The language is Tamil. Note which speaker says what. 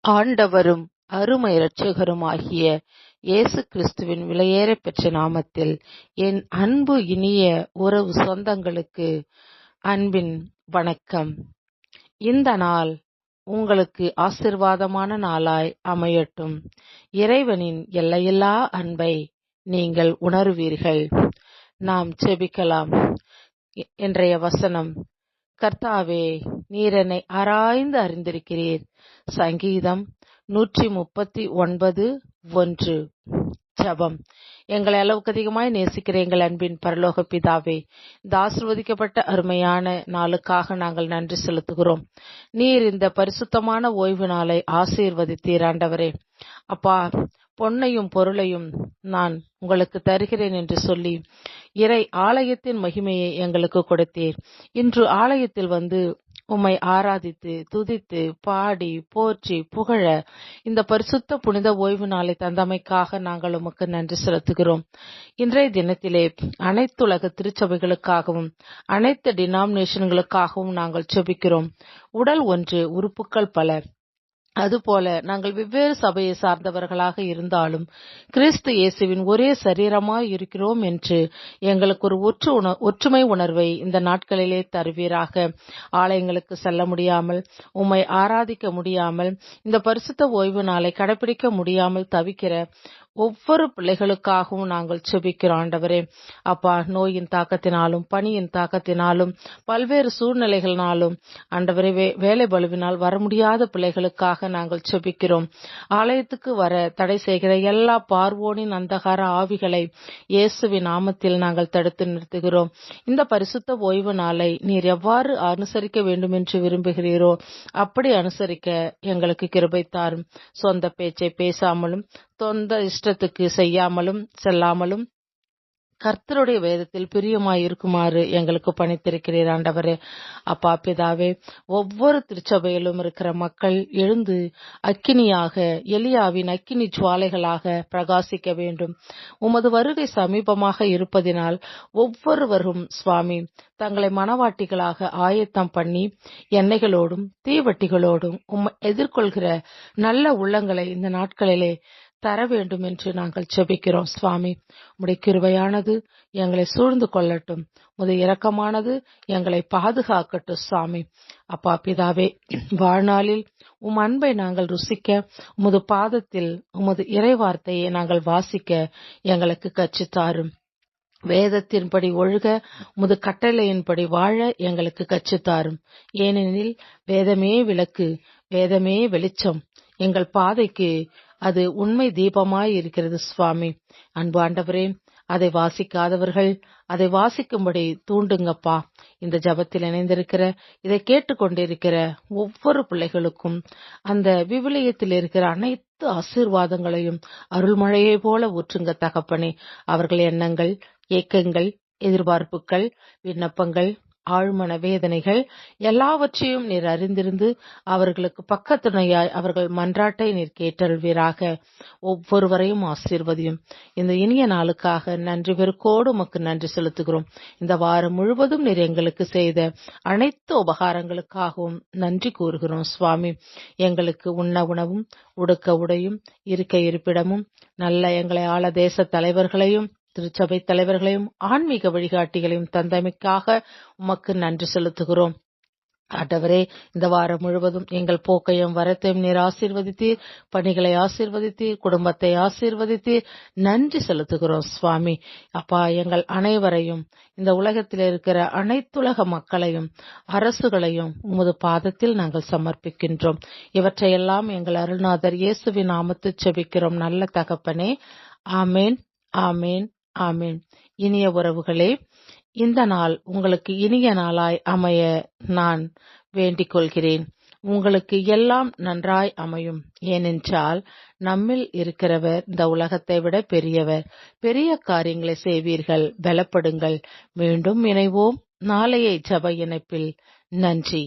Speaker 1: ஆண்டவரும் அருமை இரட்சகருமாகிய இயேசு கிறிஸ்துவின் விலையேறப் பெற்ற நாமத்தில் என் அன்பு இனிய உறவு சொந்தங்களுக்கு அன்பின் வணக்கம். இந்த நாள் உங்களுக்கு ஆசீர்வாதமான நாளாய் அமையட்டும். இறைவனின் எல்லையில்லா அன்பை நீங்கள் உணருவீர்கள். நாம் ஜெபிக்கலாம். இன்றைய வசனம்: கர்த்தாவே, நீர் என்னை ஆராய்ந்து அறிந்திருக்கிறீர். சங்கீதம் 139:1. ஜெபம். எங்களை அளவுக்கு அதிகமாய் நேசிக்கிற எங்கள் அன்பின் பரலோக பிதாவே, இந்த ஆசீர்வதிக்கப்பட்ட அருமையான நாளுக்காக நாங்கள் நன்றி செலுத்துகிறோம். நீர் இந்த பரிசுத்தமான ஓய்வு நாளை ஆசீர்வதித்தீர் ஆண்டவரே. அப்பா, பொன்னையும் பொருளையும் நான் உங்களுக்கு தருகிறேன் என்று சொல்லி இறை ஆலயத்தின் மகிமையை எங்களுக்கு கொடுத்தீர். இன்று ஆலயத்தில் வந்து உம்மை ஆராதித்து துதித்து பாடி போற்றி புகழ இந்த பரிசுத்த புனித ஓய்வு நாளை தந்தமைக்காக நாங்கள் உமக்கு நன்றி செலுத்துகிறோம். இன்றைய தினத்திலே அனைத்துலக திருச்சபைகளுக்காகவும் அனைத்து டினாமினேஷன்களுக்காகவும் நாங்கள் ஜெபிக்கிறோம். உடல் ஒன்று, உறுப்புகள் பல. அதுபோல நாங்கள் வெவ்வேறு சபையை சார்ந்தவர்களாக இருந்தாலும் கிறிஸ்து இயேசுவின் ஒரே சரீரமாய் இருக்கிறோம் என்று எங்களுக்கு ஒரு ஒற்றுமை உணர்வை இந்த நாட்களிலே தருவீராக. ஆலயங்களுக்கு செல்ல முடியாமல், உம்மை ஆராதிக்க முடியாமல், இந்த பரிசுத்த ஓய்வு நாளை கடைபிடிக்க முடியாமல் தவிக்கிற ஒவ்வொரு பிள்ளைகளுக்காகவும் நாங்கள் ஜெபிக்கிறோம் ஆண்டவரே. அப்பா, நோயின் தாக்கத்தினாலும் பணியின் தாக்கத்தினாலும் பல்வேறு சூழ்நிலைகளினாலும் ஆண்டவரே வேலை பளுவினால் வர முடியாத பிள்ளைகளுக்காக நாங்கள் ஜெபிக்கிறோம். ஆலயத்துக்கு வர தடை செய்கிற எல்லா பார்வோனின் அந்தகார ஆவிகளை இயேசுவின் நாமத்தில் நாங்கள் தடுத்து நிறுத்துகிறோம். இந்த பரிசுத்த ஓய்வு நாளை நீர் எவ்வாறு அனுசரிக்க வேண்டும் என்று விரும்புகிறீரோ அப்படி அனுசரிக்க எங்களுக்கு கிருபை தாரும். சொந்த பேச்சை பேசாமலும் சொந்த இஷ்டத்துக்கு செய்யாமலும் செல்லாமலும் கர்த்தருடைய வேதத்தில் பிரியமாயிருக்குமாறு எங்களுக்கு பணித்திருக்கிறீர் ஆண்டவரே. அப்பா பிதாவே, ஒவ்வொரு திருச்சபையிலும் இருக்கிற மக்கள் எழுந்து அக்கினியாக, எலியாவின் அக்கினி ஜுவாலைகளாக பிரகாசிக்க வேண்டும். உமது வருகை சமீபமாக இருப்பதினால் ஒவ்வொருவரும் சுவாமி தங்களை மனவாட்டிகளாக ஆயத்தம் பண்ணி எண்ணெய்களோடும் தீவட்டிகளோடும் எதிர்கொள்கிற நல்ல உள்ளங்களை இந்த நாட்களிலே தர வேண்டும் என்று நாங்கள் ஜெபிக்கிறோம். சுவாமி, உம்முடைய கிருபையானது எங்களை சூழ்ந்து கொள்ளட்டும். உமது இரக்கமானது எங்களை பாதுகாக்கட்டும். சுவாமி அப்பா பிதாவே, வாழ்நாளில் உம் அன்பை நாங்கள் ருசிக்க, உமது பாதத்தில் உமது இறைவார்த்தையை நாங்கள் வாசிக்க எங்களுக்கு கற்றுத்தாரும். வேதத்தின்படி ஒழுக, உமது கட்டளையின்படி வாழ எங்களுக்கு கற்றுத்தாரும். ஏனெனில் வேதமே விளக்கு, வேதமே வெளிச்சம், எங்கள் பாதைக்கு அது உண்மை தீபமாய் இருக்கிறது. சுவாமி அன்பு ஆண்டவரே, அதை வாசிக்காதவர்கள் அதை வாசிக்கும்படி தூண்டுங்கப்பா. இந்த ஜபத்தில் இணைந்திருக்கிற, இதை கேட்டுக்கொண்டிருக்கிற ஒவ்வொரு பிள்ளைகளுக்கும் அந்த விவிலியத்தில் இருக்கிற அனைத்து ஆசீர்வாதங்களையும் அருள்மழையை போல ஊற்றுங்க தகப்பனே. அவர்கள் எண்ணங்கள், ஏக்கங்கள், எதிர்பார்ப்புகள், விண்ணப்பங்கள், ஆழ்மன வேதனைகள் எல்லாவற்றையும் நீர் அறிந்திருந்து அவர்களுக்கு பக்கத்துணையாய் அவர்கள் மன்றாட்டை நீர் கேட்டல்வீராக. ஒவ்வொருவரையும் ஆசீர்வதியும். இந்த இனிய நாளுக்காக நன்றி பெருக்கோடு உமக்கு நன்றி செலுத்துகிறோம். இந்த வாரம் முழுவதும் நீர் எங்களுக்கு செய்த அனைத்து உபகாரங்களுக்காகவும் நன்றி கூறுகிறோம். சுவாமி, எங்களுக்கு உண்ண உணவும், உடுக்க உடையும், இருக்க இருப்பிடமும், நல்ல எங்களை ஆள தேச தலைவர்களையும், திருச்சபை தலைவர்களையும், ஆன்மீக வழிகாட்டிகளையும் தந்தமைக்காக உமக்கு நன்றி செலுத்துகிறோம். ஆண்டவரே, இந்த வாரம் முழுவதும் எங்கள் போக்கையும் வரத்தையும் நீர் ஆசீர்வதித்தீர், பணிகளை ஆசீர்வதித்தீர், குடும்பத்தை ஆசீர்வதித்தீர். நன்றி செலுத்துகிறோம். சுவாமி அப்பா, எங்கள் அனைவரையும், இந்த உலகத்தில் இருக்கிற அனைத்துலக மக்களையும் அரசுகளையும் உமது பாதத்தில் நாங்கள் சமர்ப்பிக்கின்றோம். இவற்றையெல்லாம் எங்கள் அருள்நாதர் இயேசுவின் நாமத்தில் ஜெபிக்கிறோம் நல்ல தகப்பனே. ஆமேன், ஆமேன், ஆமேன். இனிய உறவுகளே, இந்த நாள் உங்களுக்கு இனிய நாளாய் அமைய நான் வேண்டிக் கொள்கிறேன். உங்களுக்கு எல்லாம் நன்றாய் அமையும். ஏனென்றால் நம்மில் இருக்கிறவர் இந்த உலகத்தை விட பெரியவர். பெரிய காரியங்களை செய்வீர்கள். பலப்படுங்கள். மீண்டும் இணைவோம் நாளைய ஜெப இணைப்பில். நன்றி.